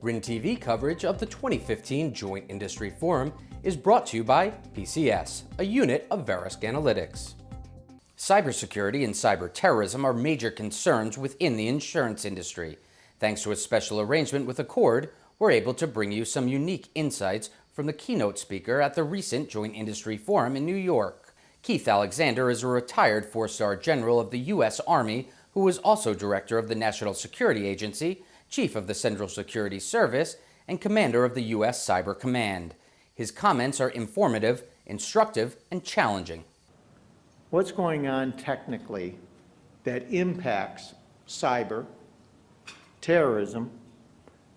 RIN TV coverage of the 2015 Joint Industry Forum is brought to you by PCS, a unit of Verisk Analytics. Cybersecurity and cyber terrorism are major concerns within the insurance industry. Thanks to a special arrangement with ACORD, we're able to bring you some unique insights from the keynote speaker at the recent Joint Industry Forum in New York. Keith Alexander is a retired four-star general of the U.S. Army who was also director of the National Security Agency, chief of the Central Security Service, and commander of the U.S. Cyber Command. His comments are informative, instructive, and challenging. What's going on technically that impacts cyber, terrorism,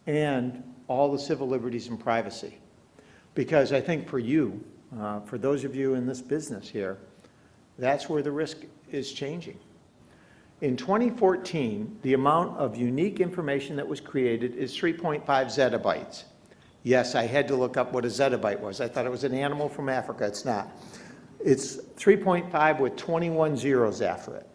and all the civil liberties and privacy? Because I think for you, for those of you in this business here, that's where the risk is changing. In 2014, the amount of unique information that was created is 3.5 zettabytes. Yes, I had to look up what a zettabyte was. I thought it was an animal from Africa. It's not. It's 3.5 with 21 zeros after it.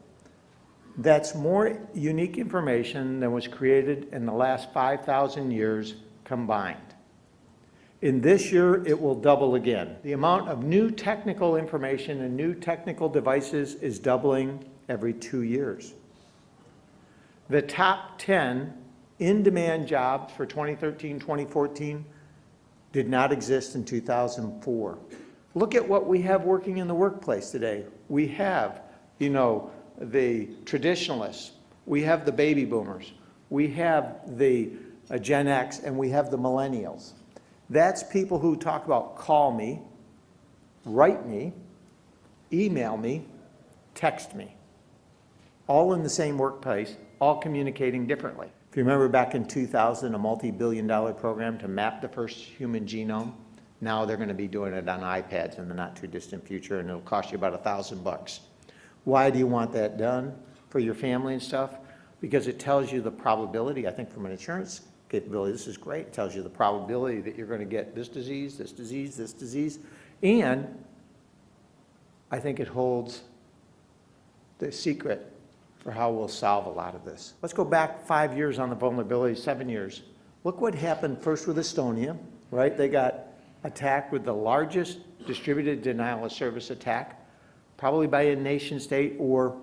That's more unique information than was created in the last 5,000 years combined. In this year, it will double again. The amount of new technical information and new technical devices is doubling every 2 years. The top 10 in-demand jobs for 2013-2014 did not exist in 2004. Look at what we have working in the workplace today. We have, the traditionalists, we have the baby boomers, we have the Gen X, and we have the millennials. That's people who talk about call me, write me, email me, text me. All in the same workplace, all communicating differently. If you remember back in 2000, a multi-billion-dollar program to map the first human genome, now they're going to be doing it on iPads in the not too distant future, and it'll cost you about $1,000. Why do you want that done for your family and stuff? Because it tells you the probability, I think from an insurance capability, this is great. It tells you the probability that you're going to get this disease, this disease, this disease, and I think it holds the secret for how we'll solve a lot of this. Let's go back 5 years on the vulnerability, 7 years. Look what happened first with Estonia, right? They got attacked with the largest distributed denial of service attack, probably by a nation state or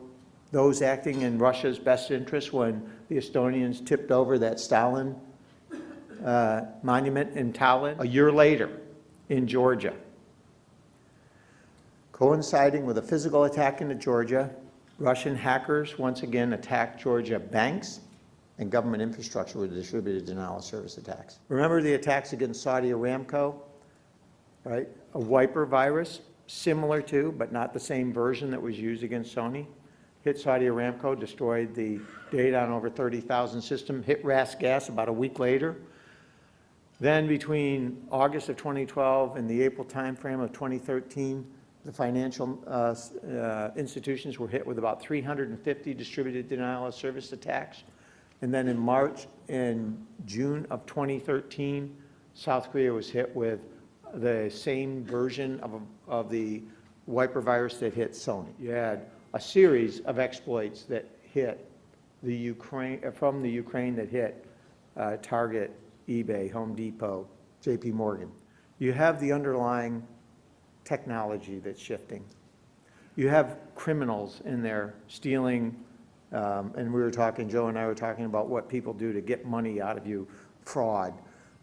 those acting in Russia's best interest when the Estonians tipped over that Stalin monument in Tallinn. A year later in Georgia, coinciding with a physical attack into Georgia, Russian hackers once again attacked Georgia banks and government infrastructure with distributed denial of service attacks. Remember the attacks against Saudi Aramco, right? A wiper virus, similar to, but not the same version that was used against Sony, hit Saudi Aramco, destroyed the data on over 30,000 systems, hit RAS gas about a week later. Then between August of 2012 and the April timeframe of 2013, the financial institutions were hit with about 350 distributed denial of service attacks. And then in March and June of 2013, South Korea was hit with the same version of the wiper virus that hit Sony. You had a series of exploits that hit the Ukraine, from the Ukraine that hit Target, eBay, Home Depot, JP Morgan. You have the underlying technology that's shifting. You have criminals in there stealing, and we were talking, Joe and I were talking about what people do to get money out of you, fraud,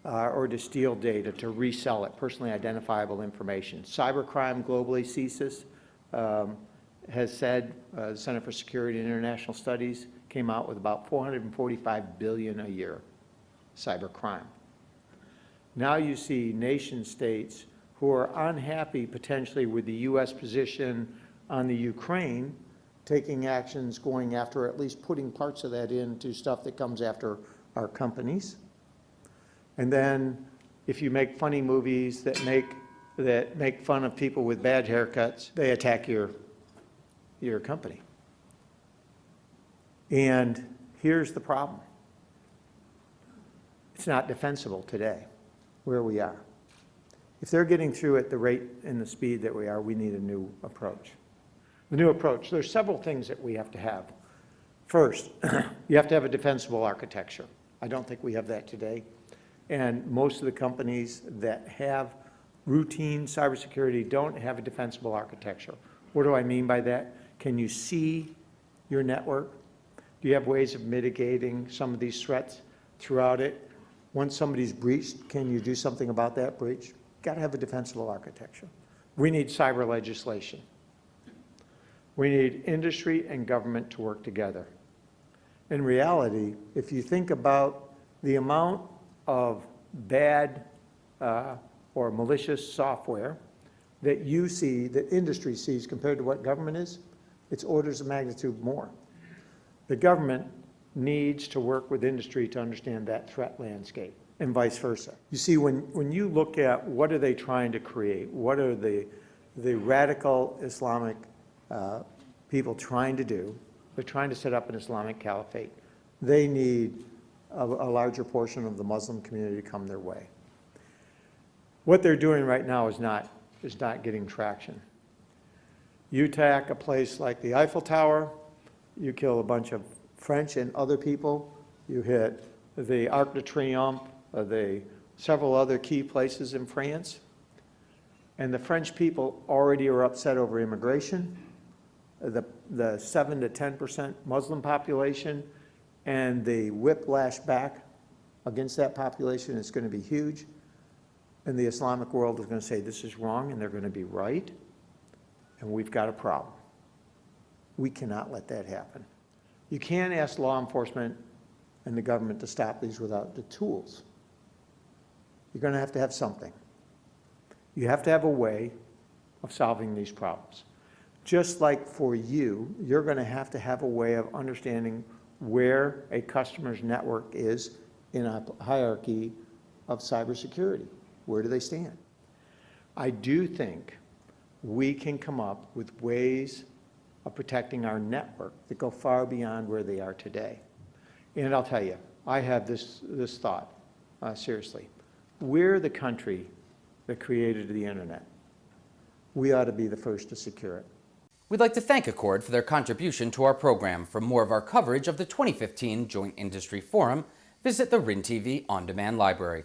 or to steal data, to resell it, personally identifiable information. Cybercrime globally, CSIS, has said, the Center for Security and International Studies came out with about $445 billion a year, cybercrime. Now you see nation states who are unhappy potentially with the U.S. position on the Ukraine, taking actions, going after, at least putting parts of that into stuff that comes after our companies. And then if you make funny movies that make fun of people with bad haircuts, they attack your company. And here's the problem. It's not defensible today, where we are. If they're getting through at the rate and the speed that we are, we need a new approach. The new approach, there's several things that we have to have. First, you have to have a defensible architecture. I don't think we have that today. And most of the companies that have routine cybersecurity don't have a defensible architecture. What do I mean by that? Can you see your network? Do you have ways of mitigating some of these threats throughout it? Once somebody's breached, can you do something about that breach? Got to have a defensible architecture. We need cyber legislation. We need industry and government to work together. In reality, if you think about the amount of bad or malicious software that you see, that industry sees compared to what government is, it's orders of magnitude more. The government needs to work with industry to understand that threat landscape and vice versa. You see, when you look at what are they trying to create, what are the radical Islamic people trying to do, they're trying to set up an Islamic caliphate. They need a larger portion of the Muslim community to come their way. What they're doing right now is not getting traction. You attack a place like the Eiffel Tower, you kill a bunch of French and other people, you hit the Arc de Triomphe, the several other key places in France, and the French people already are upset over immigration, the 7 to 10% Muslim population, and the whiplash back against that population is going to be huge. And the Islamic world is going to say this is wrong, and they're going to be right, and we've got a problem. We cannot let that happen. You can't ask law enforcement and the government to stop these without the tools. You're going to have something. You have to have a way of solving these problems. Just like for you, you're going to have a way of understanding where a customer's network is in a hierarchy of cybersecurity. Where do they stand? I do think we can come up with ways of protecting our network that go far beyond where they are today. And I'll tell you, I have this thought, seriously. We're the country that created the internet. We ought to be the first to secure it. We'd like to thank ACORD for their contribution to our program. For more of our coverage of the 2015 Joint Industry Forum, visit the RIN TV On Demand Library.